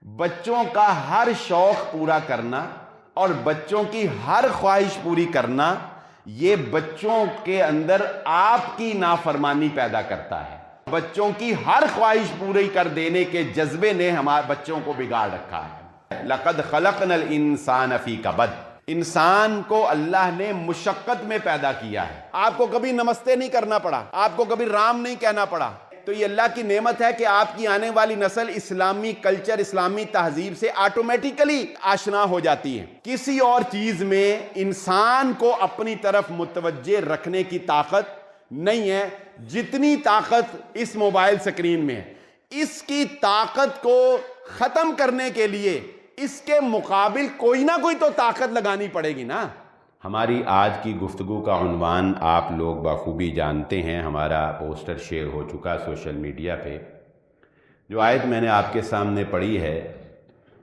بچوں کا ہر شوق پورا کرنا اور بچوں کی ہر خواہش پوری کرنا یہ بچوں کے اندر آپ کی نافرمانی پیدا کرتا ہے۔ بچوں کی ہر خواہش پوری کر دینے کے جذبے نے ہمارے بچوں کو بگاڑ رکھا ہے۔ لَقَدْ خَلَقْنَا الْإِنسَانَ فِي كَبَدٍ، انسان کو اللہ نے مشقت میں پیدا کیا ہے۔ آپ کو کبھی نمستے نہیں کرنا پڑا، آپ کو کبھی رام نہیں کہنا پڑا، تو یہ اللہ کی نعمت ہے کہ آپ کی آنے والی نسل اسلامی کلچر، اسلامی تہذیب سے آٹومیٹیکلی آشنا ہو جاتی ہے۔ کسی اور چیز میں انسان کو اپنی طرف متوجہ رکھنے کی طاقت نہیں ہے جتنی طاقت اس موبائل سکرین میں ہے۔ اس کی طاقت کو ختم کرنے کے لیے اس کے مقابل کوئی نہ کوئی تو طاقت لگانی پڑے گی نا۔ ہماری آج کی گفتگو کا عنوان آپ لوگ بخوبی جانتے ہیں، ہمارا پوسٹر شیئر ہو چکا سوشل میڈیا پہ۔ جو آیت میں نے آپ کے سامنے پڑھی ہے،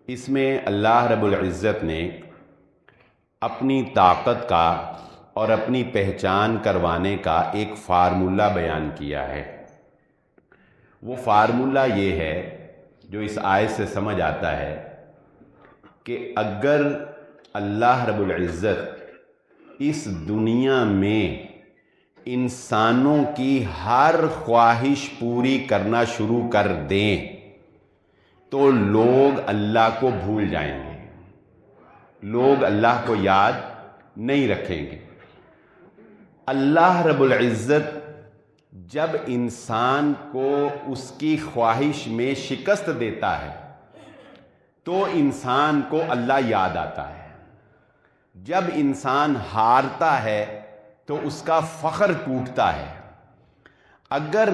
اس میں اللہ رب العزت نے اپنی طاقت کا اور اپنی پہچان کروانے کا ایک فارمولہ بیان کیا ہے۔ وہ فارمولہ یہ ہے جو اس آیت سے سمجھ آتا ہے کہ اگر اللہ رب العزت اس دنیا میں انسانوں کی ہر خواہش پوری کرنا شروع کر دیں تو لوگ اللہ کو بھول جائیں گے، لوگ اللہ کو یاد نہیں رکھیں گے۔ اللہ رب العزت جب انسان کو اس کی خواہش میں شکست دیتا ہے تو انسان کو اللہ یاد آتا ہے۔ جب انسان ہارتا ہے تو اس کا فخر ٹوٹتا ہے۔ اگر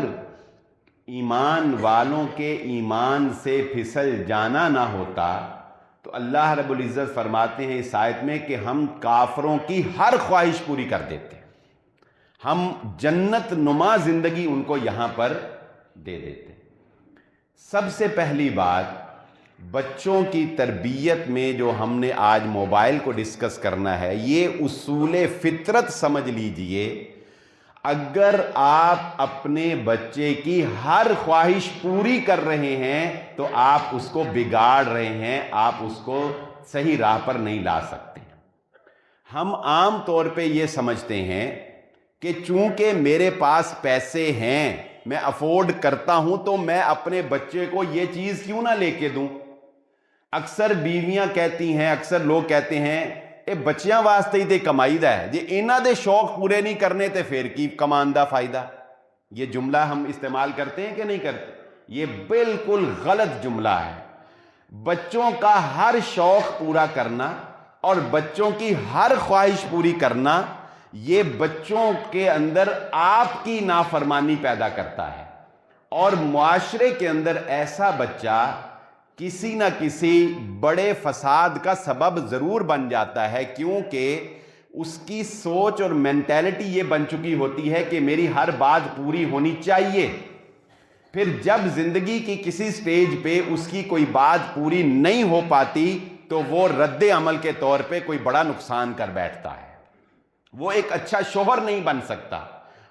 ایمان والوں کے ایمان سے پھسل جانا نہ ہوتا تو اللہ رب العزت فرماتے ہیں اس آیت میں کہ ہم کافروں کی ہر خواہش پوری کر دیتے، ہم جنت نما زندگی ان کو یہاں پر دے دیتے۔ سب سے پہلی بات، بچوں کی تربیت میں جو ہم نے آج موبائل کو ڈسکس کرنا ہے، یہ اصول فطرت سمجھ لیجئے۔ اگر آپ اپنے بچے کی ہر خواہش پوری کر رہے ہیں تو آپ اس کو بگاڑ رہے ہیں، آپ اس کو صحیح راہ پر نہیں لا سکتے۔ ہم عام طور پہ یہ سمجھتے ہیں کہ چونکہ میرے پاس پیسے ہیں، میں افورڈ کرتا ہوں، تو میں اپنے بچے کو یہ چیز کیوں نہ لے کے دوں۔ اکثر بیویاں کہتی ہیں، اکثر لوگ کہتے ہیں اے بچیاں واسطے ہی تے کمائی دا ہے، جی انہاں دے شوق پورے نہیں کرنے تے پھر کی کمان دا فائدہ۔ یہ جملہ ہم استعمال کرتے ہیں کہ نہیں کرتے؟ یہ بالکل غلط جملہ ہے۔ بچوں کا ہر شوق پورا کرنا اور بچوں کی ہر خواہش پوری کرنا یہ بچوں کے اندر آپ کی نافرمانی پیدا کرتا ہے، اور معاشرے کے اندر ایسا بچہ کسی نہ کسی بڑے فساد کا سبب ضرور بن جاتا ہے، کیونکہ اس کی سوچ اور مینٹیلٹی یہ بن چکی ہوتی ہے کہ میری ہر بات پوری ہونی چاہیے۔ پھر جب زندگی کی کسی سٹیج پہ اس کی کوئی بات پوری نہیں ہو پاتی تو وہ رد عمل کے طور پہ کوئی بڑا نقصان کر بیٹھتا ہے۔ وہ ایک اچھا شوہر نہیں بن سکتا،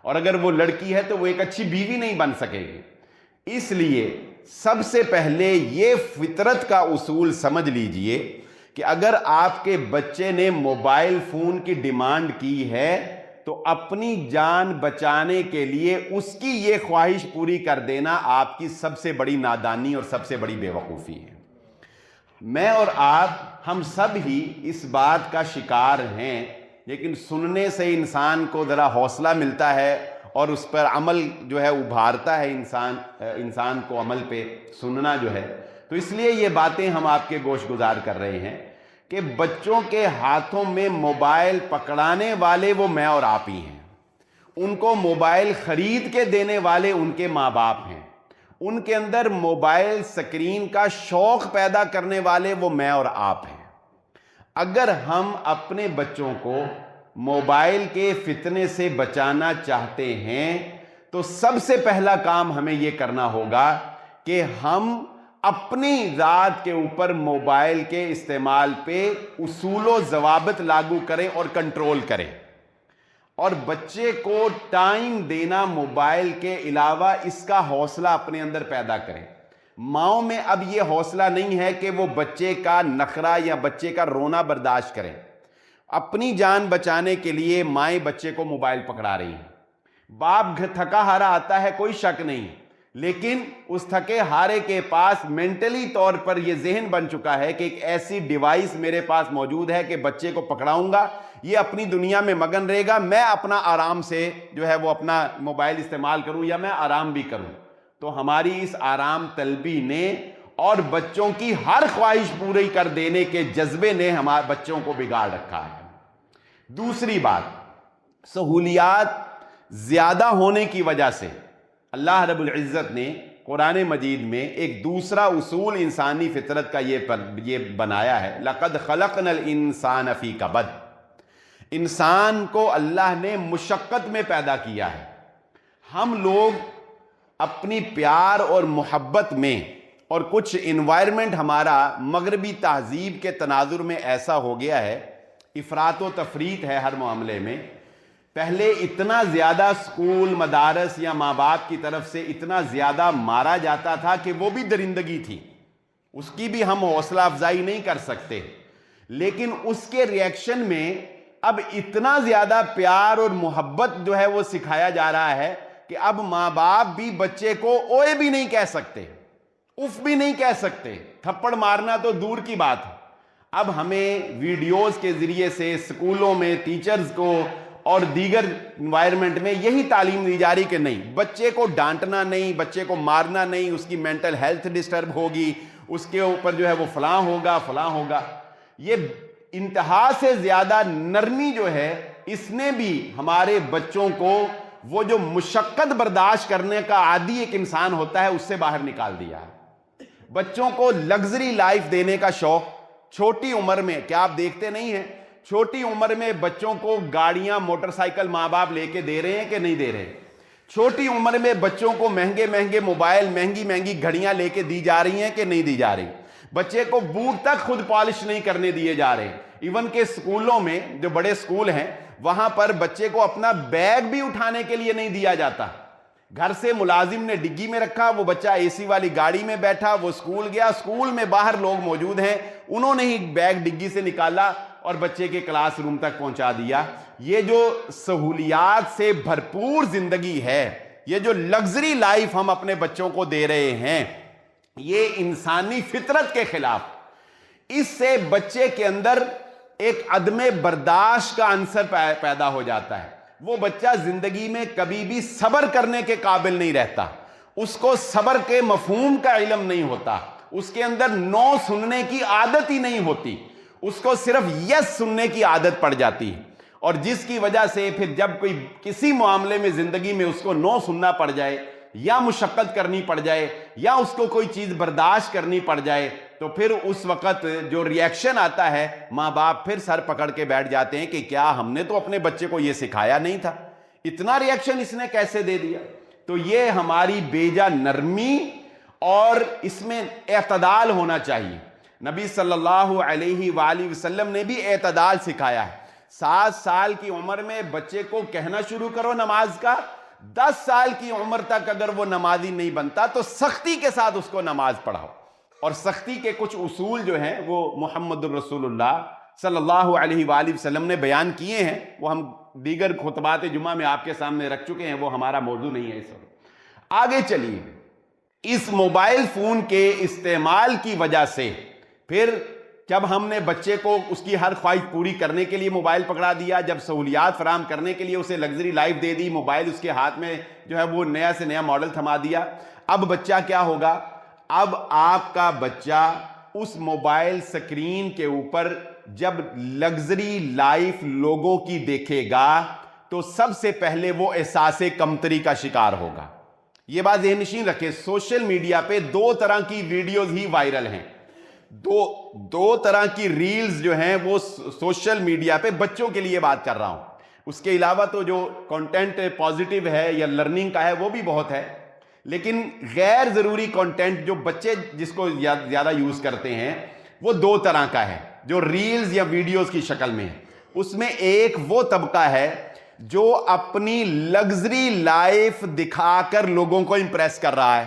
اور اگر وہ لڑکی ہے تو وہ ایک اچھی بیوی نہیں بن سکے گی۔ اس لیے سب سے پہلے یہ فطرت کا اصول سمجھ لیجئے کہ اگر آپ کے بچے نے موبائل فون کی ڈیمانڈ کی ہے تو اپنی جان بچانے کے لیے اس کی یہ خواہش پوری کر دینا آپ کی سب سے بڑی نادانی اور سب سے بڑی بے وقوفی ہے۔ میں اور آپ ہم سب ہی اس بات کا شکار ہیں، لیکن سننے سے انسان کو ذرا حوصلہ ملتا ہے اور اس پر عمل جو ہے ابھارتا ہے، انسان کو عمل پہ سننا جو ہے۔ تو اس لیے یہ باتیں ہم آپ کے گوش گزار کر رہے ہیں کہ بچوں کے ہاتھوں میں موبائل پکڑانے والے وہ میں اور آپ ہی ہیں، ان کو موبائل خرید کے دینے والے ان کے ماں باپ ہیں، ان کے اندر موبائل سکرین کا شوق پیدا کرنے والے وہ میں اور آپ ہیں۔ اگر ہم اپنے بچوں کو موبائل کے فتنے سے بچانا چاہتے ہیں تو سب سے پہلا کام ہمیں یہ کرنا ہوگا کہ ہم اپنی ذات کے اوپر موبائل کے استعمال پہ اصول و ضوابط لاگو کریں اور کنٹرول کریں، اور بچے کو ٹائم دینا موبائل کے علاوہ اس کا حوصلہ اپنے اندر پیدا کریں۔ ماؤں میں اب یہ حوصلہ نہیں ہے کہ وہ بچے کا نخرہ یا بچے کا رونا برداشت کریں. اپنی جان بچانے کے لیے مائیں بچے کو موبائل پکڑا رہی ہیں. باپ تھکا ہارا آتا ہے، کوئی شک نہیں، لیکن اس تھکے ہارے کے پاس مینٹلی طور پر یہ ذہن بن چکا ہے کہ ایک ایسی ڈیوائس میرے پاس موجود ہے کہ بچے کو پکڑاؤں گا، یہ اپنی دنیا میں مگن رہے گا، میں اپنا آرام سے جو ہے وہ اپنا موبائل استعمال کروں یا میں آرام بھی کروں. تو ہماری اس آرام طلبی نے اور بچوں کی ہر خواہش پوری کر دینے کے جذبے نے ہمارے بچوں کو بگاڑ رکھا ہے. دوسری بات، سہولیات زیادہ ہونے کی وجہ سے اللہ رب العزت نے قرآن مجید میں ایک دوسرا اصول انسانی فطرت کا یہ بنایا ہے. لَقَدْ خَلَقْنَا الْإِنسَانَ فِي كَبَدٍ. انسان کو اللہ نے مشقت میں پیدا کیا ہے. ہم لوگ اپنی پیار اور محبت میں، اور کچھ انوائرمنٹ ہمارا مغربی تہذیب کے تناظر میں ایسا ہو گیا ہے، افراط و تفریط ہے ہر معاملے میں. پہلے اتنا زیادہ اسکول مدارس یا ماں باپ کی طرف سے اتنا زیادہ مارا جاتا تھا کہ وہ بھی درندگی تھی، اس کی بھی ہم حوصلہ افزائی نہیں کر سکتے، لیکن اس کے ریئیکشن میں اب اتنا زیادہ پیار اور محبت جو ہے وہ سکھایا جا رہا ہے کہ اب ماں باپ بھی بچے کو اوئے بھی نہیں کہہ سکتے، اف بھی نہیں کہہ سکتے، تھپڑ مارنا تو دور کی بات ہے. اب ہمیں ویڈیوز کے ذریعے سے اسکولوں میں ٹیچرز کو اور دیگر انوائرمنٹ میں یہی تعلیم دی جا رہی کہ نہیں، بچے کو ڈانٹنا نہیں، بچے کو مارنا نہیں، اس کی مینٹل ہیلتھ ڈسٹرب ہوگی، اس کے اوپر جو ہے وہ فلاں ہوگا. یہ انتہا سے زیادہ نرمی جو ہے اس نے بھی ہمارے بچوں کو وہ جو مشقت برداشت کرنے کا عادی ایک انسان ہوتا ہے اس سے باہر نکال دیا ہے. بچوں کو لگژری لائف دینے کا شوق چھوٹی عمر میں، کیا آپ دیکھتے نہیں ہیں چھوٹی عمر میں بچوں کو گاڑیاں موٹر سائیکل ماں باپ لے کے دے رہے ہیں کہ نہیں دے رہے؟ چھوٹی عمر میں بچوں کو مہنگے مہنگے موبائل، مہنگی مہنگی گھڑیاں لے کے دی جا رہی ہیں کہ نہیں دی جا رہی؟ بچے کو بوٹ تک خود پالش نہیں کرنے دیے جا رہے. ایون کہ اسکولوں میں، جو بڑے اسکول ہیں وہاں پر بچے کو اپنا بیگ بھی اٹھانے کے لیے نہیں دیا جاتا. گھر سے ملازم نے ڈگی میں رکھا، وہ بچہ اے سی والی گاڑی میں بیٹھا، وہ اسکول گیا، اسکول میں باہر لوگ موجود ہیں، انہوں نے ہی بیگ ڈگی سے نکالا اور بچے کے کلاس روم تک پہنچا دیا. یہ جو سہولیات سے بھرپور زندگی ہے، یہ جو لگژری لائف ہم اپنے بچوں کو دے رہے ہیں، یہ انسانی فطرت کے خلاف. اس سے بچے کے اندر ایک عدم برداشت کا عنصر پیدا ہو جاتا ہے. وہ بچہ زندگی میں کبھی بھی صبر کرنے کے قابل نہیں رہتا، اس کو صبر کے مفہوم کا علم نہیں ہوتا، اس کے اندر نو سننے کی عادت ہی نہیں ہوتی، اس کو صرف یس سننے کی عادت پڑ جاتی ہے. اور جس کی وجہ سے پھر جب کوئی کسی معاملے میں زندگی میں اس کو نو سننا پڑ جائے یا مشقت کرنی پڑ جائے یا اس کو کوئی چیز برداشت کرنی پڑ جائے تو پھر اس وقت جو ریئیکشن آتا ہے، ماں باپ پھر سر پکڑ کے بیٹھ جاتے ہیں کہ کیا ہم نے تو اپنے بچے کو یہ سکھایا نہیں تھا، اتنا ریئیکشن اس نے کیسے دے دیا. تو یہ ہماری بیجا نرمی اور اس میں اعتدال ہونا چاہیے. نبی صلی اللہ علیہ وآلہ وسلم نے بھی اعتدال سکھایا ہے. 7 سال کی عمر میں بچے کو کہنا شروع کرو نماز کا، 10 سال کی عمر تک اگر وہ نمازی نہیں بنتا تو سختی کے ساتھ اس کو نماز پڑھاؤ. اور سختی کے کچھ اصول جو ہیں وہ محمد الرسول اللہ صلی اللہ علیہ وآلہ وسلم نے بیان کیے ہیں، وہ ہم دیگر خطبات جمعہ میں آپ کے سامنے رکھ چکے ہیں، وہ ہمارا موضوع نہیں ہے اس وقت. آگے چلیے. اس موبائل فون کے استعمال کی وجہ سے پھر جب ہم نے بچے کو اس کی ہر خواہش پوری کرنے کے لیے موبائل پکڑا دیا، جب سہولیات فراہم کرنے کے لیے اسے لگژری لائف دے دی، موبائل اس کے ہاتھ میں جو ہے وہ نیا سے نیا ماڈل تھما دیا، اب بچہ کیا ہوگا؟ اب آپ کا بچہ اس موبائل سکرین کے اوپر جب لگژری لائف لوگوں کی دیکھے گا تو سب سے پہلے وہ احساس کمتری کا شکار ہوگا. یہ بات ذہن نشین رکھیں، سوشل میڈیا پہ 2 طرح کی ویڈیوز ہی وائرل ہیں. دو طرح کی ریلز جو ہیں وہ سوشل میڈیا پہ، بچوں کے لیے بات کر رہا ہوں، اس کے علاوہ تو جو کنٹینٹ پازیٹیو ہے یا لرننگ کا ہے وہ بھی بہت ہے، لیکن غیر ضروری کنٹینٹ جو بچے جس کو زیادہ یوز کرتے ہیں وہ 2 طرح کا ہے جو ریلز یا ویڈیوز کی شکل میں ہے. اس میں ایک وہ طبقہ ہے جو اپنی لگژری لائف دکھا کر لوگوں کو امپریس کر رہا ہے.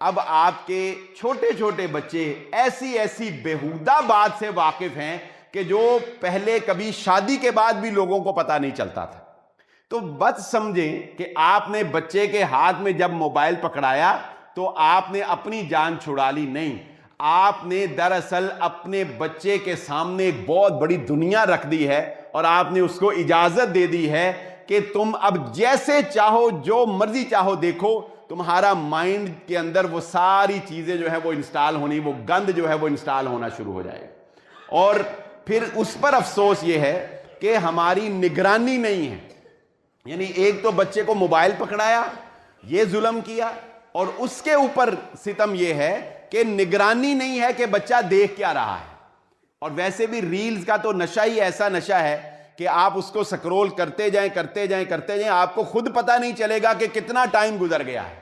اب آپ کے چھوٹے چھوٹے بچے ایسی ایسی بیہودہ بات سے واقف ہیں کہ جو پہلے کبھی شادی کے بعد بھی لوگوں کو پتہ نہیں چلتا تھا. تو بس سمجھیں کہ آپ نے بچے کے ہاتھ میں جب موبائل پکڑایا تو آپ نے اپنی جان چھڑا لی نہیں, آپ نے دراصل اپنے بچے کے سامنے ایک بہت بڑی دنیا رکھ دی ہے اور آپ نے اس کو اجازت دے دی ہے کہ تم اب جیسے چاہو جو مرضی چاہو دیکھو. تمہارا مائنڈ کے اندر وہ ساری چیزیں جو ہے وہ انسٹال ہونی, وہ گند جو ہے وہ انسٹال ہونا شروع ہو جائے. اور پھر اس پر افسوس یہ ہے کہ ہماری نگرانی نہیں ہے. یعنی ایک تو بچے کو موبائل پکڑایا, یہ ظلم کیا, اور اس کے اوپر ستم یہ ہے کہ نگرانی نہیں ہے کہ بچہ دیکھ کیا رہا ہے. اور ویسے بھی ریلز کا تو نشہ ہی ایسا نشہ ہے کہ آپ اس کو سکرول کرتے جائیں, آپ کو خود پتہ نہیں چلے گا کہ کتنا ٹائم گزر گیا ہے.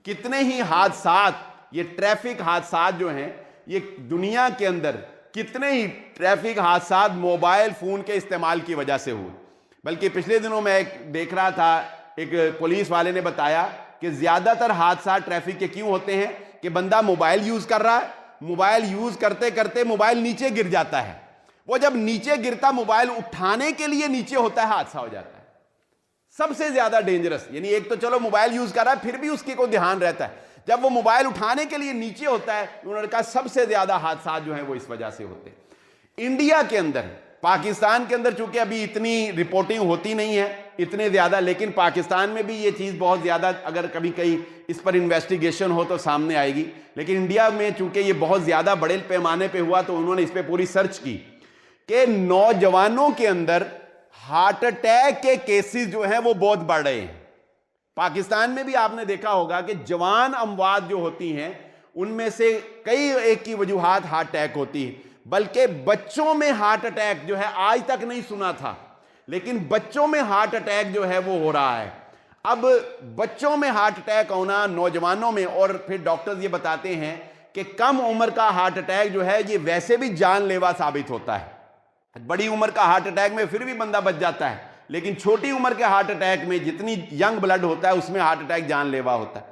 کتنے ہی حادثات, یہ ٹریفک حادثات جو ہیں, یہ دنیا کے اندر کتنے ہی ٹریفک حادثات موبائل فون کے استعمال کی وجہ سے ہوئے. بلکہ پچھلے دنوں میں ایک دیکھ رہا تھا, ایک پولیس والے نے بتایا کہ زیادہ تر حادثات ٹریفک کے کیوں ہوتے ہیں کہ بندہ موبائل یوز کر رہا ہے, موبائل یوز کرتے کرتے موبائل نیچے گر جاتا ہے, وہ جب نیچے گرتا موبائل اٹھانے کے لیے نیچے ہوتا ہے, حادثہ ہو جاتا ہے. سب سے زیادہ ڈینجرس, یعنی ایک تو چلو موبائل یوز کر رہا ہے پھر بھی اس کی کوئی دھیان رہتا ہے, جب وہ موبائل اٹھانے کے لیے نیچے ہوتا ہے, انہوں نے کہا سب سے زیادہ حادثات جو ہیں وہ اس وجہ سے ہوتے ہیں. انڈیا کے اندر, پاکستان کے اندر چونکہ ابھی اتنی رپورٹنگ ہوتی نہیں ہے اتنے زیادہ, لیکن پاکستان میں بھی یہ چیز بہت زیادہ اگر کبھی کہیں اس پر انویسٹیگیشن ہو تو سامنے آئے گی. لیکن انڈیا میں چونکہ یہ بہت زیادہ بڑے پیمانے پہ ہوا تو انہوں نے اس پہ پوری سرچ کی کہ نوجوانوں کے اندر ہارٹ اٹیک کے کیسز جو ہیں وہ بہت بڑھ رہے ہیں. پاکستان میں بھی آپ نے دیکھا ہوگا کہ جوان اموات جو ہوتی ہیں ان میں سے کئی ایک کی وجوہات ہارٹ اٹیک ہوتی ہے, بلکہ بچوں میں ہارٹ اٹیک جو ہے آج تک نہیں سنا تھا, لیکن بچوں میں ہارٹ اٹیک جو ہے وہ ہو رہا ہے. اب بچوں میں ہارٹ اٹیک ہونا, نوجوانوں میں, اور پھر ڈاکٹرز یہ بتاتے ہیں کہ کم عمر کا ہارٹ اٹیک جو ہے یہ ویسے بھی جان لیوا ثابت ہوتا ہے. بڑی عمر کا ہارٹ اٹیک میں پھر بھی بندہ بچ جاتا ہے, لیکن چھوٹی عمر کے ہارٹ اٹیک میں جتنی ینگ بلڈ ہوتا ہے اس میں ہارٹ اٹیک جان لیوا ہوتا ہے.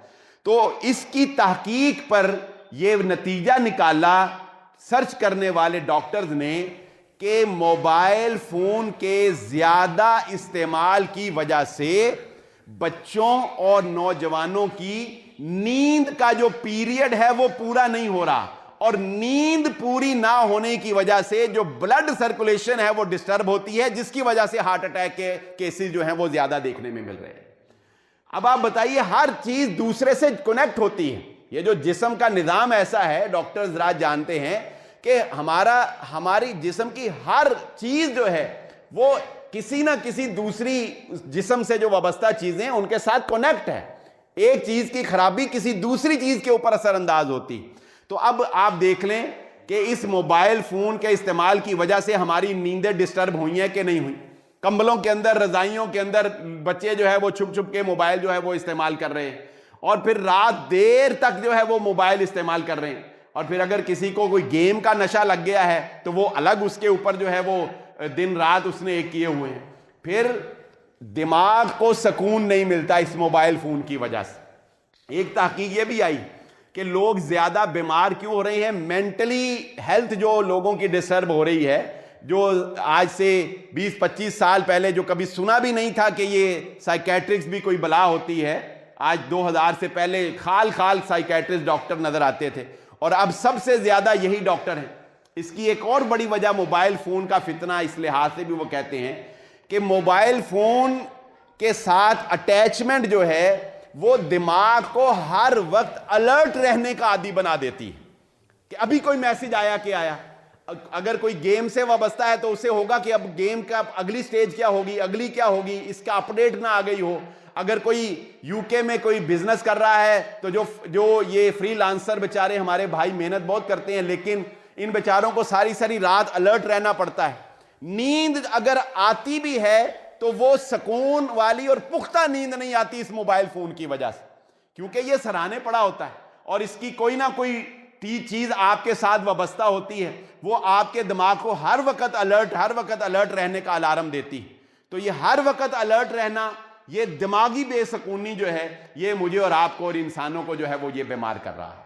تو اس کی تحقیق پر یہ نتیجہ نکالا سرچ کرنے والے ڈاکٹرز نے کہ موبائل فون کے زیادہ استعمال کی وجہ سے بچوں اور نوجوانوں کی نیند کا جو پیریڈ ہے وہ پورا نہیں ہو رہا, اور نیند پوری نہ ہونے کی وجہ سے جو بلڈ سرکولیشن ہے وہ ڈسٹرب ہوتی ہے, جس کی وجہ سے ہارٹ اٹیک کے کیسز جو ہیں وہ زیادہ دیکھنے میں مل رہے ہیں. اب آپ بتائیے, ہر چیز دوسرے سے کنیکٹ ہوتی ہے. یہ جو جسم کا نظام ایسا ہے, ڈاکٹر حضرات جانتے ہیں کہ ہماری جسم کی ہر چیز جو ہے وہ کسی نہ کسی دوسری جسم سے جو وابستہ چیزیں ان کے ساتھ کنیکٹ ہے. ایک چیز کی خرابی کسی دوسری چیز کے اوپر اثر انداز ہوتی. تو اب آپ دیکھ لیں کہ اس موبائل فون کے استعمال کی وجہ سے ہماری نیندیں ڈسٹرب ہوئی ہیں کہ نہیں ہوئی. کمبلوں کے اندر, رضائیوں کے اندر بچے جو ہے وہ چھپ چھپ کے موبائل جو ہے وہ استعمال کر رہے ہیں, اور پھر رات دیر تک جو ہے وہ موبائل استعمال کر رہے ہیں. اور پھر اگر کسی کو کوئی گیم کا نشہ لگ گیا ہے تو وہ الگ, اس کے اوپر جو ہے وہ دن رات اس نے ایک کیے ہوئے ہیں. پھر دماغ کو سکون نہیں ملتا اس موبائل فون کی وجہ سے. ایک تحقیق یہ بھی آئی کہ لوگ زیادہ بیمار کیوں ہو رہے ہیں, مینٹلی ہیلتھ جو لوگوں کی ڈسٹرب ہو رہی ہے, جو آج سے 20-25 سال پہلے جو کبھی سنا بھی نہیں تھا کہ یہ سائیکیٹرکس بھی کوئی بلا ہوتی ہے, آج 2000 سے پہلے خال خال سائیکیٹرسٹ ڈاکٹر نظر آتے تھے, اور اب سب سے زیادہ یہی ڈاکٹر ہیں. اس کی ایک اور بڑی وجہ موبائل فون کا فتنہ, اس لحاظ سے بھی وہ کہتے ہیں کہ موبائل فون کے ساتھ اٹیچمنٹ جو ہے وہ دماغ کو ہر وقت الرٹ رہنے کا عادی بنا دیتی ہے کہ ابھی کوئی میسج آیا کہ آیا. اگر کوئی گیم سے وابستہ ہے تو اسے ہوگا کہ اب گیم کا اگلی سٹیج کیا ہوگی, اگلی کیا ہوگی, اس کا اپڈیٹ نہ آ گئی ہو. اگر کوئی یو کے میں کوئی بزنس کر رہا ہے تو جو یہ فری لانسر بیچارے ہمارے بھائی محنت بہت کرتے ہیں, لیکن ان بیچاروں کو ساری رات الرٹ رہنا پڑتا ہے. نیند اگر آتی بھی ہے تو وہ سکون والی اور پختہ نیند نہیں آتی اس موبائل فون کی وجہ سے, کیونکہ یہ سراہنے پڑا ہوتا ہے اور اس کی کوئی نہ کوئی چیز آپ کے ساتھ وابستہ ہوتی ہے, وہ آپ کے دماغ کو ہر وقت الرٹ رہنے کا الارم دیتی ہے. تو یہ ہر وقت الرٹ رہنا یہ دماغی بے سکونی جو ہے یہ مجھے اور آپ کو اور انسانوں کو جو ہے وہ یہ بیمار کر رہا ہے۔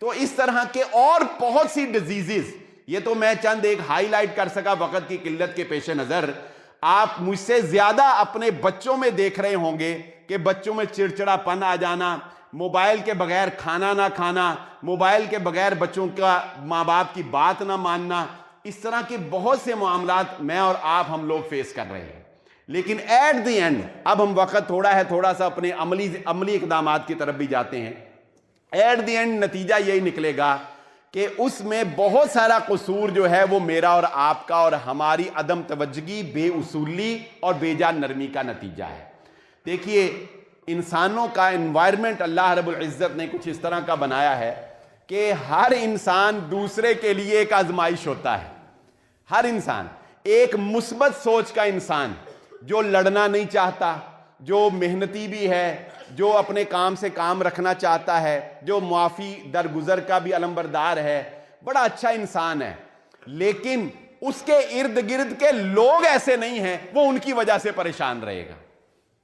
تو اس طرح کے اور بہت سی ڈیزیزز، یہ تو میں چند ایک ہائی لائٹ کر سکا وقت کی قلت کے پیش نظر۔ آپ مجھ سے زیادہ اپنے بچوں میں دیکھ رہے ہوں گے کہ بچوں میں چڑچڑا پن آ جانا، موبائل کے بغیر کھانا نہ کھانا، موبائل کے بغیر بچوں کا ماں باپ کی بات نہ ماننا، اس طرح کے بہت سے معاملات میں اور آپ ہم لوگ فیس کر رہے ہیں۔ لیکن ایٹ دی اینڈ اب ہم وقت تھوڑا سا اپنے عملی اقدامات کی طرف بھی جاتے ہیں۔ ایٹ دی اینڈ نتیجہ یہی نکلے گا کہ اس میں بہت سارا قصور جو ہے وہ میرا اور آپ کا اور ہماری عدم توجہی، بے اصولی اور بے جان نرمی کا نتیجہ ہے۔ دیکھیے، انسانوں کا انوائرمنٹ اللہ رب العزت نے کچھ اس طرح کا بنایا ہے کہ ہر انسان دوسرے کے لیے ایک آزمائش ہوتا ہے۔ ہر انسان ایک مثبت سوچ کا انسان جو لڑنا نہیں چاہتا، جو محنتی بھی ہے، جو اپنے کام سے کام رکھنا چاہتا ہے، جو معافی درگزر کا بھی علمبردار ہے، بڑا اچھا انسان ہے، لیکن اس کے ارد گرد کے لوگ ایسے نہیں ہیں، وہ ان کی وجہ سے پریشان رہے گا۔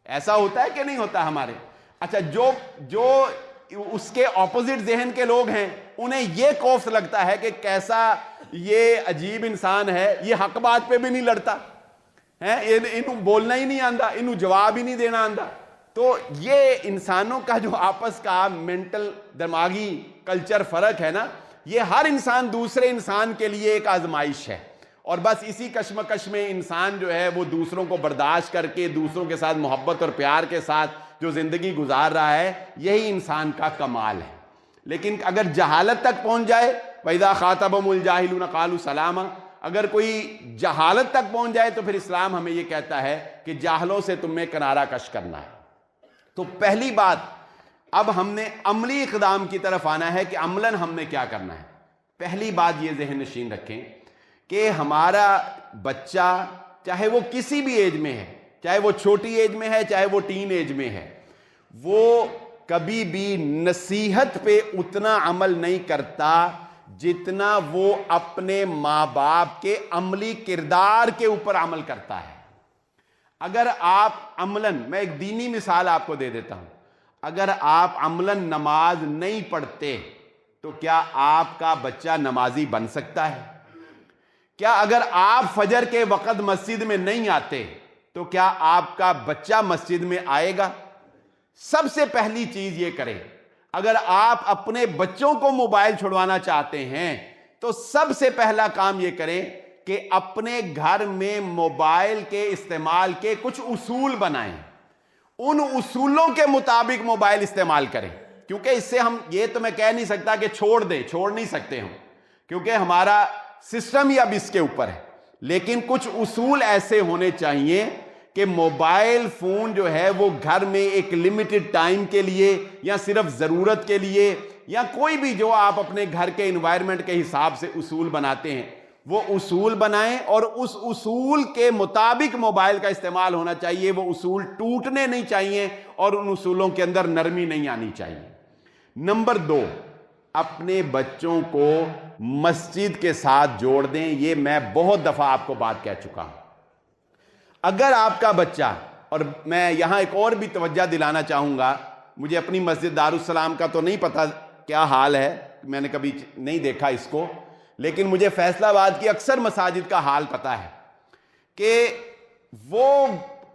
ایسا ہوتا ہے کہ نہیں ہوتا ہمارے؟ اچھا، جو اس کے اپوزٹ ذہن کے لوگ ہیں انہیں یہ خوف لگتا ہے کہ کیسا یہ عجیب انسان ہے، یہ حق بات پہ بھی نہیں لڑتا ہے، انہوں بولنا ہی نہیں آندا، انہوں جواب ہی نہیں دینا آندا۔ تو یہ انسانوں کا جو آپس کا مینٹل دماغی کلچر فرق ہے نا، یہ ہر انسان دوسرے انسان کے لیے ایک آزمائش ہے، اور بس اسی کشمکش میں انسان جو ہے وہ دوسروں کو برداشت کر کے دوسروں کے ساتھ محبت اور پیار کے ساتھ جو زندگی گزار رہا ہے، یہی انسان کا کمال ہے۔ لیکن اگر جہالت تک پہنچ جائے، وَإِذَا خَاطَبَهُمُ الْجَاهِلُونَ قَالُوا سَلَامًا، اگر کوئی جہالت تک پہنچ جائے تو پھر اسلام ہمیں یہ کہتا ہے کہ جاہلوں سے تمہیں کنارہ کش کرنا ہے۔ تو پہلی بات، اب ہم نے عملی اقدام کی طرف آنا ہے کہ عملاً ہم نے کیا کرنا ہے۔ پہلی بات یہ ذہن نشین رکھیں کہ ہمارا بچہ چاہے وہ کسی بھی ایج میں ہے، چاہے وہ چھوٹی ایج میں ہے، چاہے وہ ٹین ایج میں ہے، وہ کبھی بھی نصیحت پہ اتنا عمل نہیں کرتا جتنا وہ اپنے ماں باپ کے عملی کردار کے اوپر عمل کرتا ہے۔ اگر آپ عملاً، میں ایک دینی مثال آپ کو دے دیتا ہوں، اگر آپ عملاً نماز نہیں پڑھتے تو کیا آپ کا بچہ نمازی بن سکتا ہے؟ کیا اگر آپ فجر کے وقت مسجد میں نہیں آتے تو کیا آپ کا بچہ مسجد میں آئے گا؟ سب سے پہلی چیز یہ کریں، اگر آپ اپنے بچوں کو موبائل چھڑوانا چاہتے ہیں تو سب سے پہلا کام یہ کریں کہ اپنے گھر میں موبائل کے استعمال کے کچھ اصول بنائیں، ان اصولوں کے مطابق موبائل استعمال کریں، کیونکہ اس سے ہم یہ تو میں کہہ نہیں سکتا کہ چھوڑ نہیں سکتے ہم، کیونکہ ہمارا سسٹم ہی اب اس کے اوپر ہے، لیکن کچھ اصول ایسے ہونے چاہیے کہ موبائل فون جو ہے وہ گھر میں ایک لمیٹڈ ٹائم کے لیے یا صرف ضرورت کے لیے یا کوئی بھی جو آپ اپنے گھر کے انوائرمنٹ کے حساب سے اصول بناتے ہیں وہ اصول بنائیں، اور اس اصول کے مطابق موبائل کا استعمال ہونا چاہیے۔ وہ اصول ٹوٹنے نہیں چاہیے اور ان اصولوں کے اندر نرمی نہیں آنی چاہیے۔ نمبر 2، اپنے بچوں کو مسجد کے ساتھ جوڑ دیں۔ یہ میں بہت دفعہ آپ کو بات کہہ چکا ہوں۔ اگر آپ کا بچہ، اور میں یہاں ایک اور بھی توجہ دلانا چاہوں گا، مجھے اپنی مسجد دارالسلام کا تو نہیں پتہ کیا حال ہے، میں نے کبھی نہیں دیکھا اس کو، لیکن مجھے فیصل آباد کی اکثر مساجد کا حال پتہ ہے کہ وہ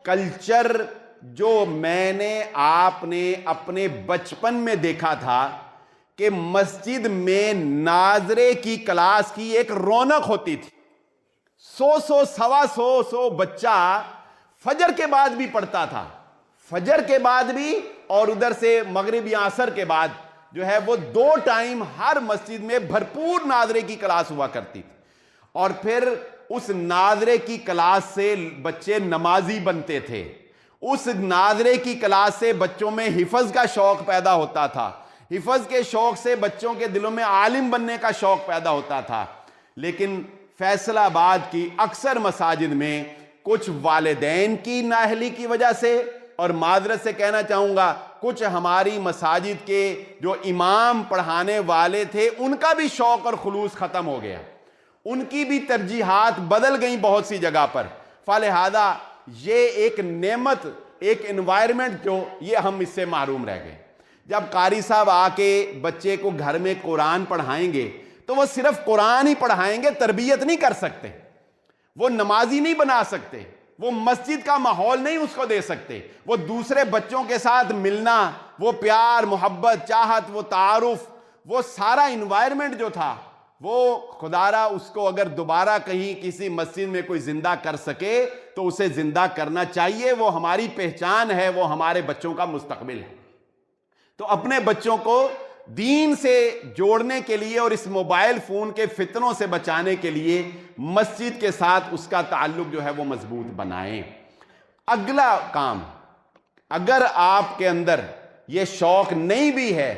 کلچر جو میں نے آپ نے اپنے بچپن میں دیکھا تھا کہ مسجد میں ناظرے کی کلاس کی ایک رونق ہوتی تھی، 100 بچہ فجر کے بعد بھی پڑھتا تھا، فجر کے بعد بھی، اور ادھر سے مغرب یا عصر کے بعد جو ہے وہ 2 ٹائم ہر مسجد میں بھرپور ناظرے کی کلاس ہوا کرتی تھی، اور پھر اس ناظرے کی کلاس سے بچے نمازی بنتے تھے، اس ناظرے کی کلاس سے بچوں میں حفظ کا شوق پیدا ہوتا تھا، حفظ کے شوق سے بچوں کے دلوں میں عالم بننے کا شوق پیدا ہوتا تھا۔ لیکن فیصل آباد کی اکثر مساجد میں کچھ والدین کی نااہلی کی وجہ سے، اور معذرت سے کہنا چاہوں گا کچھ ہماری مساجد کے جو امام پڑھانے والے تھے ان کا بھی شوق اور خلوص ختم ہو گیا، ان کی بھی ترجیحات بدل گئیں بہت سی جگہ پر۔ فلہذا یہ ایک نعمت، ایک انوائرمنٹ جو یہ ہم اس سے محروم رہ گئے. جب قاری صاحب آ کے بچے کو گھر میں قرآن پڑھائیں گے تو وہ صرف قرآن ہی پڑھائیں گے, تربیت نہیں کر سکتے, وہ نمازی نہیں بنا سکتے, وہ مسجد کا ماحول نہیں اس کو دے سکتے, وہ دوسرے بچوں کے ساتھ ملنا, وہ پیار محبت چاہت, وہ تعارف, وہ سارا انوائرمنٹ جو تھا, وہ خدارا اس کو اگر دوبارہ کہیں کسی مسجد میں کوئی زندہ کر سکے تو اسے زندہ کرنا چاہیے. وہ ہماری پہچان ہے, وہ ہمارے بچوں کا مستقبل ہے. تو اپنے بچوں کو دین سے جوڑنے کے لیے اور اس موبائل فون کے فتنوں سے بچانے کے لیے مسجد کے ساتھ اس کا تعلق جو ہے وہ مضبوط بنائیں. اگلا کام, اگر آپ کے اندر یہ شوق نہیں بھی ہے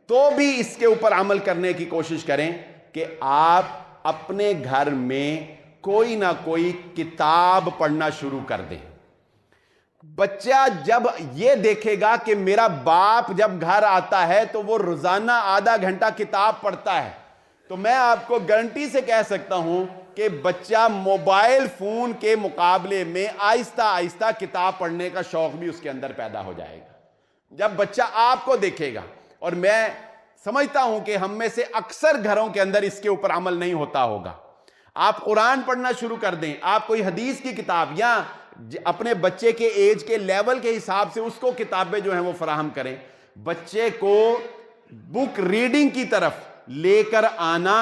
تو بھی اس کے اوپر عمل کرنے کی کوشش کریں کہ آپ اپنے گھر میں کوئی نہ کوئی کتاب پڑھنا شروع کر دیں. بچہ جب یہ دیکھے گا کہ میرا باپ جب گھر آتا ہے تو وہ روزانہ آدھا گھنٹہ کتاب پڑھتا ہے, تو میں آپ کو گارنٹی سے کہہ سکتا ہوں کہ بچہ موبائل فون کے مقابلے میں آہستہ آہستہ کتاب پڑھنے کا شوق بھی اس کے اندر پیدا ہو جائے گا. جب بچہ آپ کو دیکھے گا, اور میں سمجھتا ہوں کہ ہم میں سے اکثر گھروں کے اندر اس کے اوپر عمل نہیں ہوتا ہوگا, آپ قرآن پڑھنا شروع کر دیں, آپ کوئی حدیث کی کتاب یا اپنے بچے کے ایج کے لیول کے حساب سے اس کو کتابیں جو ہیں وہ فراہم کریں. بچے کو بک ریڈنگ کی طرف لے کر آنا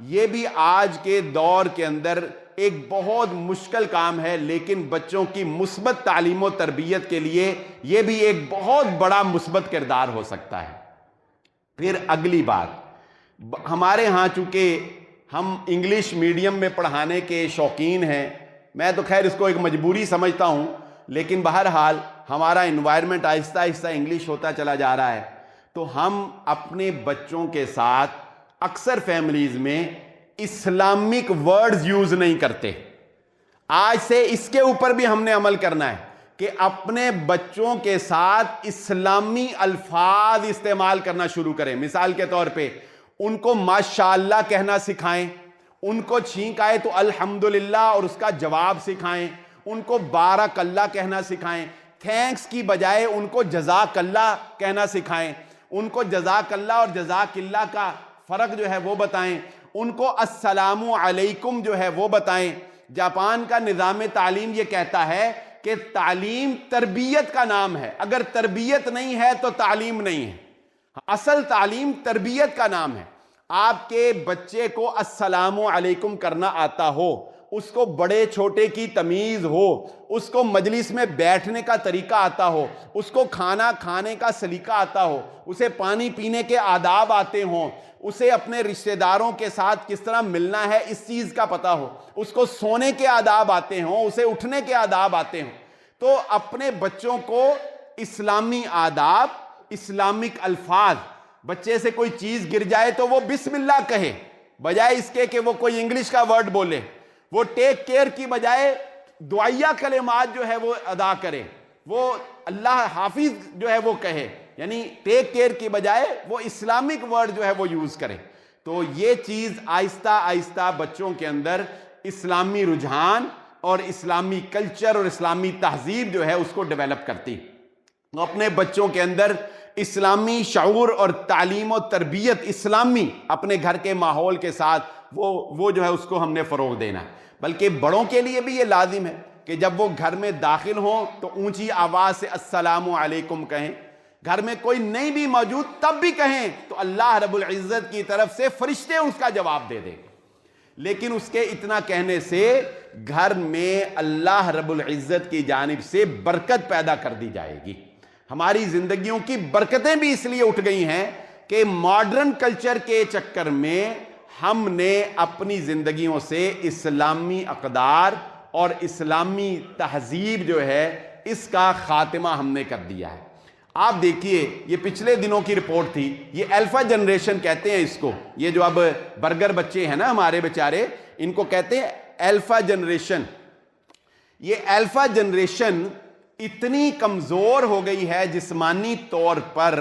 یہ بھی آج کے دور کے اندر ایک بہت مشکل کام ہے, لیکن بچوں کی مثبت تعلیم و تربیت کے لیے یہ بھی ایک بہت بڑا مثبت کردار ہو سکتا ہے. پھر اگلی بات, ہمارے ہاں چونکہ ہم انگلش میڈیم میں پڑھانے کے شوقین ہیں, میں تو خیر اس کو ایک مجبوری سمجھتا ہوں, لیکن بہرحال ہمارا انوائرمنٹ آہستہ آہستہ انگلش ہوتا چلا جا رہا ہے, تو ہم اپنے بچوں کے ساتھ اکثر فیملیز میں اسلامک ورڈز یوز نہیں کرتے. آج سے اس کے اوپر بھی ہم نے عمل کرنا ہے کہ اپنے بچوں کے ساتھ اسلامی الفاظ استعمال کرنا شروع کریں. مثال کے طور پہ ان کو ماشاءاللہ کہنا سکھائیں, ان کو چھینک آئے تو الحمدللہ اور اس کا جواب سکھائیں, ان کو بارک اللہ کہنا سکھائیں, تھینکس کی بجائے ان کو جزاک اللہ کہنا سکھائیں, ان کو جزاک اللہ اور جزاک اللہ کا فرق جو ہے وہ بتائیں, ان کو السلام علیکم جو ہے وہ بتائیں. جاپان کا نظام تعلیم یہ کہتا ہے کہ تعلیم تربیت کا نام ہے, اگر تربیت نہیں ہے تو تعلیم نہیں ہے. اصل تعلیم تربیت کا نام ہے. آپ کے بچے کو السلام علیکم کرنا آتا ہو, اس کو بڑے چھوٹے کی تمیز ہو, اس کو مجلس میں بیٹھنے کا طریقہ آتا ہو, اس کو کھانا کھانے کا سلیقہ آتا ہو, اسے پانی پینے کے آداب آتے ہوں, اسے اپنے رشتہ داروں کے ساتھ کس طرح ملنا ہے اس چیز کا پتہ ہو, اس کو سونے کے آداب آتے ہوں, اسے اٹھنے کے آداب آتے ہوں. تو اپنے بچوں کو اسلامی آداب, اسلامک الفاظ, بچے سے کوئی چیز گر جائے تو وہ بسم اللہ کہے بجائے اس کے کہ وہ کوئی انگلش کا ورڈ بولے, وہ ٹیک کیئر کی بجائے دعائیہ کلمات جو ہے وہ ادا کرے, وہ اللہ حافظ جو ہے وہ کہے, یعنی ٹیک کیئر کی بجائے وہ اسلامک ورڈ جو ہے وہ یوز کرے. تو یہ چیز آہستہ آہستہ بچوں کے اندر اسلامی رجحان اور اسلامی کلچر اور اسلامی تہذیب جو ہے اس کو ڈیولپ کرتی. اپنے بچوں کے اندر اسلامی شعور اور تعلیم و تربیت اسلامی اپنے گھر کے ماحول کے ساتھ وہ جو ہے اس کو ہم نے فروغ دینا ہے. بلکہ بڑوں کے لیے بھی یہ لازم ہے کہ جب وہ گھر میں داخل ہوں تو اونچی آواز سے السلام علیکم کہیں, گھر میں کوئی نہیں بھی موجود تب بھی کہیں تو اللہ رب العزت کی طرف سے فرشتے اس کا جواب دے دیں. لیکن اس کے اتنا کہنے سے گھر میں اللہ رب العزت کی جانب سے برکت پیدا کر دی جائے گی. ہماری زندگیوں کی برکتیں بھی اس لیے اٹھ گئی ہیں کہ ماڈرن کلچر کے چکر میں ہم نے اپنی زندگیوں سے اسلامی اقدار اور اسلامی تہذیب جو ہے اس کا خاتمہ ہم نے کر دیا ہے. آپ دیکھیے, یہ پچھلے دنوں کی رپورٹ تھی, یہ الفا جنریشن کہتے ہیں اس کو, یہ جو اب برگر بچے ہیں نا ہمارے بیچارے, ان کو کہتے ہیں الفا جنریشن. یہ الفا جنریشن اتنی کمزور ہو گئی ہے جسمانی طور پر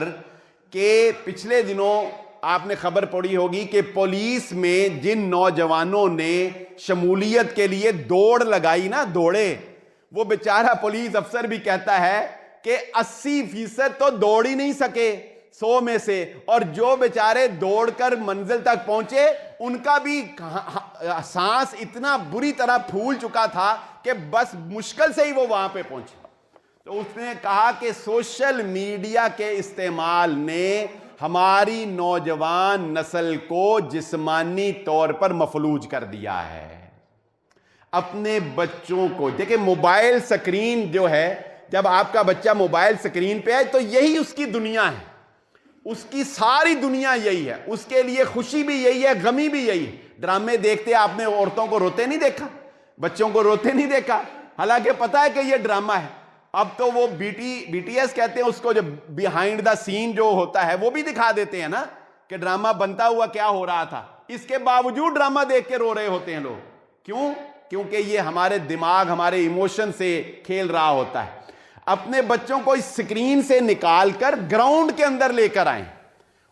کہ پچھلے دنوں آپ نے خبر پڑھی ہوگی کہ پولیس میں جن نوجوانوں نے شمولیت کے لیے دوڑ لگائی نا, دوڑے, وہ بیچارہ پولیس افسر بھی کہتا ہے کہ 80% تو دوڑ ہی نہیں سکے 100 میں سے, اور جو بیچارے دوڑ کر منزل تک پہنچے ان کا بھی سانس اتنا بری طرح پھول چکا تھا کہ بس مشکل سے ہی وہ وہاں پہ پہنچے. تو اس نے کہا کہ سوشل میڈیا کے استعمال نے ہماری نوجوان نسل کو جسمانی طور پر مفلوج کر دیا ہے. اپنے بچوں کو دیکھیں, موبائل سکرین جو ہے, جب آپ کا بچہ موبائل سکرین پہ ہے تو یہی اس کی دنیا ہے, اس کی ساری دنیا یہی ہے, اس کے لیے خوشی بھی یہی ہے, غمی بھی یہی ہے. ڈرامے دیکھتے آپ نے عورتوں کو روتے نہیں دیکھا, بچوں کو روتے نہیں دیکھا, حالانکہ پتا ہے کہ یہ ڈرامہ ہے. اب تو وہ بی ٹی ایس کہتے ہیں اس کو, جو بیہائنڈ دا سین جو ہوتا ہے وہ بھی دکھا دیتے ہیں نا, کہ ڈرامہ بنتا ہوا کیا ہو رہا تھا. اس کے باوجود ڈرامہ دیکھ کے رو رہے ہوتے ہیں لوگ. کیوں؟ کیونکہ یہ ہمارے دماغ, ہمارے ایموشن سے کھیل رہا ہوتا ہے. اپنے بچوں کو اس سکرین سے نکال کر گراؤنڈ کے اندر لے کر آئیں.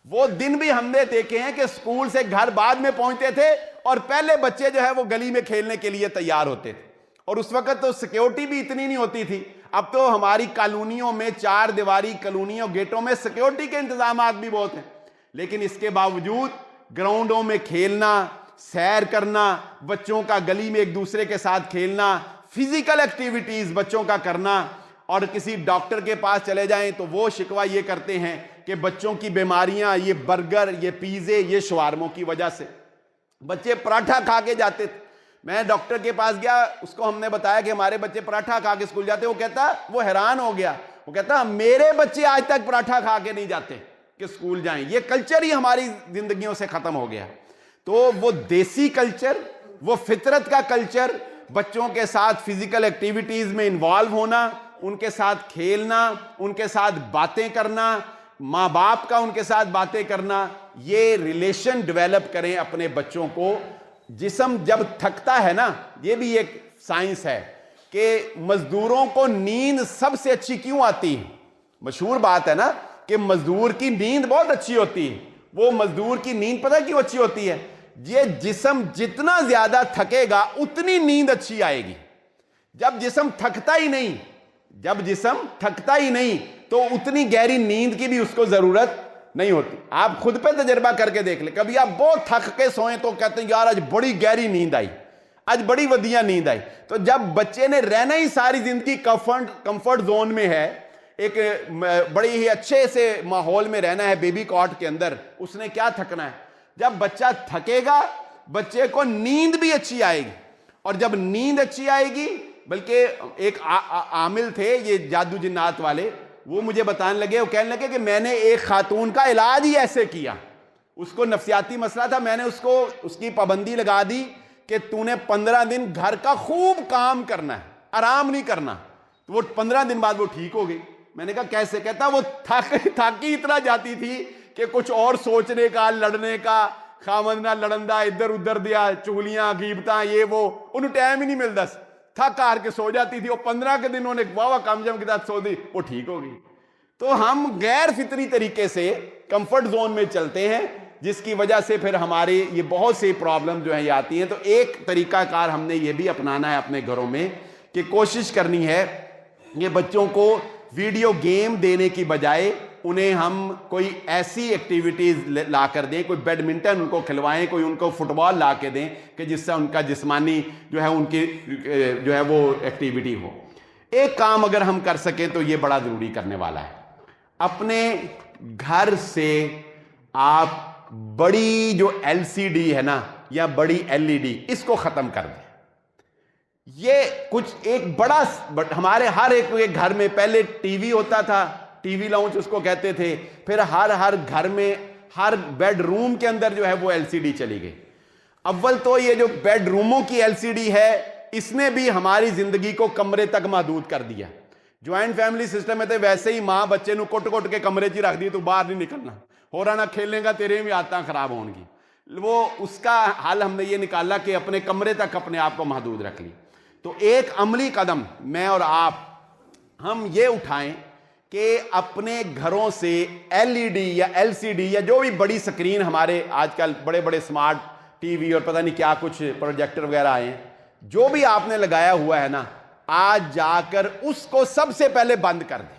وہ دن بھی ہم نے دیکھے ہیں کہ اسکول سے گھر بعد میں پہنچتے تھے اور پہلے بچے جو ہے وہ گلی میں کھیلنے کے لیے تیار ہوتے تھے. اور اس وقت تو سیکیورٹی بھی اتنی نہیں ہوتی تھی. اب تو ہماری کالونیوں میں, 4 دیواری کالونیوں, گیٹوں میں سیکیورٹی کے انتظامات بھی بہت ہیں, لیکن اس کے باوجود گراؤنڈوں میں کھیلنا, سیر کرنا, بچوں کا گلی میں ایک دوسرے کے ساتھ کھیلنا, فزیکل ایکٹیویٹیز بچوں کا کرنا. اور کسی ڈاکٹر کے پاس چلے جائیں تو وہ شکوہ یہ کرتے ہیں کہ بچوں کی بیماریاں یہ برگر, یہ پیزے, یہ شوارموں کی وجہ سے. بچے پراٹھا کھا کے جاتے تھے. میں ڈاکٹر کے پاس گیا, اس کو ہم نے بتایا کہ ہمارے بچے پراٹھا کھا کے اسکول جاتے. وہ حیران ہو گیا. وہ کہتا میرے بچے آج تک پراٹھا کھا کے نہیں جاتے کہ اسکول جائیں. یہ کلچر ہی ہماری زندگیوں سے ختم ہو گیا. تو وہ دیسی کلچر, وہ فطرت کا کلچر, بچوں کے ساتھ فزیکل ایکٹیویٹیز میں انوالو ہونا, ان کے ساتھ کھیلنا, ان کے ساتھ باتیں کرنا, ماں باپ کا ان کے ساتھ باتیں کرنا, یہ ریلیشن ڈیولپ کریں اپنے بچوں کو. جسم جب تھکتا ہے نا, یہ بھی ایک سائنس ہے کہ مزدوروں کو نیند سب سے اچھی کیوں آتی ہے. مشہور بات ہے نا کہ مزدور کی نیند بہت اچھی ہوتی ہے. وہ مزدور کی نیند پتہ کیوں اچھی ہوتی ہے؟ یہ جسم جتنا زیادہ تھکے گا اتنی نیند اچھی آئے گی. جب جسم تھکتا ہی نہیں تو اتنی گہری نیند کی بھی اس کو ضرورت نہیں ہوتی. آپ خود پہ تجربہ کر کے دیکھ لیں. کبھی آپ بہت تھک کے سوئیں تو کہتے ہیں یار آج بڑی گہری نیند آئی, آج بڑی ودیاں نیند آئی. تو جب بچے نے رہنا ہی ساری زندگی کمفرٹ زون میں ہے, ایک بڑی ہی اچھے سے ماحول میں رہنا ہے بیبی کاٹ کے اندر, اس نے کیا تھکنا ہے. جب بچہ تھکے گا بچے کو نیند بھی اچھی آئے گی. اور جب نیند اچھی آئے گی, بلکہ ایک عامل تھے یہ جادو جنات والے, وہ مجھے بتانے لگے, وہ کہنے لگے کہ میں نے ایک خاتون کا علاج ہی ایسے کیا. اس کو نفسیاتی مسئلہ تھا, میں نے اس کی پابندی لگا دی کہ تو نے 15 دن گھر کا خوب کام کرنا ہے, آرام نہیں کرنا. تو وہ 15 دن بعد وہ ٹھیک ہو گئی. میں نے کہا کیسے؟ کہتا وہ تھکی اتنا جاتی تھی کہ کچھ اور سوچنے کا, لڑنے کا, خامد نہ لڑندہ, ادھر ادھر دیا, چغلیاں غیبتاں, یہ وہ, انہوں ٹائم ہی نہیں ملتا, تھک ہار کے سو جاتی تھی. وہ 15 کے دن انہوں نے واہ کام جم کے ساتھ سو دی, وہ ٹھیک ہو گئی. تو ہم غیر فطری طریقے سے کمفرٹ زون میں چلتے ہیں, جس کی وجہ سے پھر ہمارے یہ بہت سی پرابلم جو ہیں یہ آتی ہیں. تو ایک طریقہ کار ہم نے یہ بھی اپنانا ہے اپنے گھروں میں کہ کوشش کرنی ہے یہ بچوں کو ویڈیو گیم دینے کی بجائے انہیں ہم کوئی ایسی ایکٹیویٹیز لا کر دیں, کوئی بیڈمنٹن ان کو کھلوائیں, کوئی ان کو فٹ بال لا کے دیں کہ جس سے ان کا جسمانی جو ہے ان کی جو ہے وہ ایکٹیویٹی ہو. ایک کام اگر ہم کر سکیں تو یہ بڑا ضروری کرنے والا ہے. اپنے گھر سے آپ بڑی جو LCD ہے نا یا بڑی LED, اس کو ختم کر دیں. یہ کچھ ایک بڑا, ہمارے ہر ایک گھر میں پہلے ٹی وی ہوتا تھا, ٹی وی لاؤنج اس کو کہتے تھے. پھر ہر گھر میں ہر بیڈ روم کے اندر جو ہے وہ LCD چلی گئی. اول تو یہ جو بیڈ روموں کی LCD ہے اس نے بھی ہماری زندگی کو کمرے تک محدود کر دیا. جوائنٹ فیملی سسٹم میں تھے ویسے ہی ماں بچے نو کٹ کٹ کے کمرے چ رکھ دی, تو باہر نہیں نکلنا, ہو رہا نہ کھیلنے کا, تیرے بھی عادتیں خراب ہوں گی. وہ اس کا حل ہم نے یہ نکالا کہ اپنے کمرے تک اپنے آپ کو محدود رکھ لی. تو ایک عملی قدم میں اور آپ ہم یہ اٹھائیں کہ اپنے گھروں سے LED یا LCD یا جو بھی بڑی سکرین, ہمارے آج کل بڑے بڑے سمارٹ ٹی وی اور پتہ نہیں کیا کچھ پروجیکٹر وغیرہ آئے ہیں, جو بھی آپ نے لگایا ہوا ہے نا, آج جا کر اس کو سب سے پہلے بند کر دیں.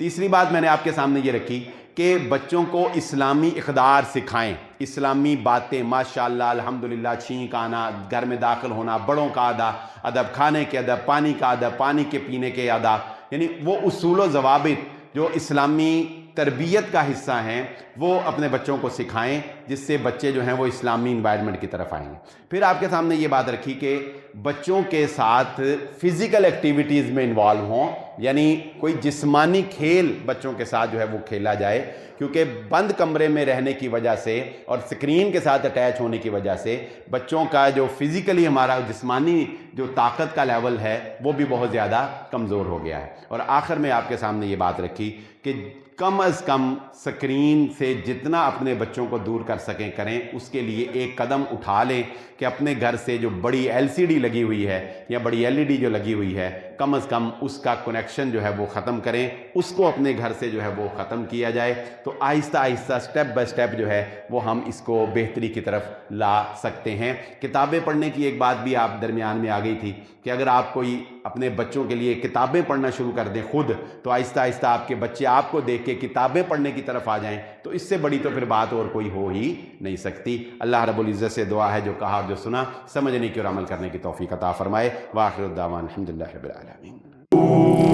تیسری بات میں نے آپ کے سامنے یہ رکھی کہ بچوں کو اسلامی اقدار سکھائیں، اسلامی باتیں، ماشاءاللہ الحمدللہ، چھینک آنا، گھر میں داخل ہونا، بڑوں کا ادب، کھانے کے ادب، پانی کا ادب، پانی کے پینے کے آداب، یعنی وہ اصول و ضوابط جو اسلامی تربیت کا حصہ ہیں وہ اپنے بچوں کو سکھائیں، جس سے بچے جو ہیں وہ اسلامی انوائرمنٹ کی طرف آئیں گے۔ پھر آپ کے سامنے یہ بات رکھی کہ بچوں کے ساتھ فزیکل ایکٹیویٹیز میں انوالو ہوں، یعنی کوئی جسمانی کھیل بچوں کے ساتھ جو ہے وہ کھیلا جائے، کیونکہ بند کمرے میں رہنے کی وجہ سے اور سکرین کے ساتھ اٹیچ ہونے کی وجہ سے بچوں کا جو فزیکلی ہمارا جسمانی جو طاقت کا لیول ہے وہ بھی بہت زیادہ کمزور ہو گیا ہے۔ اور آخر میں آپ کے سامنے یہ بات رکھی کہ کم از کم سکرین سے جتنا اپنے بچوں کو دور کر سکیں کریں، اس کے لیے ایک قدم اٹھا لیں کہ اپنے گھر سے جو بڑی LCD لگی ہوئی ہے یا بڑی LED جو لگی ہوئی ہے، کم از کم اس کا کنیکشن جو ہے وہ ختم کریں، اس کو اپنے گھر سے جو ہے وہ ختم کیا جائے، تو آہستہ آہستہ سٹیپ بائی سٹیپ جو ہے وہ ہم اس کو بہتری کی طرف لا سکتے ہیں۔ کتابیں پڑھنے کی ایک بات بھی آپ درمیان میں آ گئی تھی کہ اگر آپ کوئی اپنے بچوں کے لیے کتابیں پڑھنا شروع کر دیں خود، تو آہستہ آہستہ آپ کے بچے آپ کو دیکھ کے کتابیں پڑھنے کی طرف آ جائیں، تو اس سے بڑی تو پھر بات اور کوئی ہو ہی نہیں سکتی۔ اللہ رب العزت سے دعا ہے جو کہا اور جو سنا سمجھنے کی اور عمل کرنے کی توفیق عطا فرمائے۔ وآخر الدعوان الحمدللہ رب العالمین۔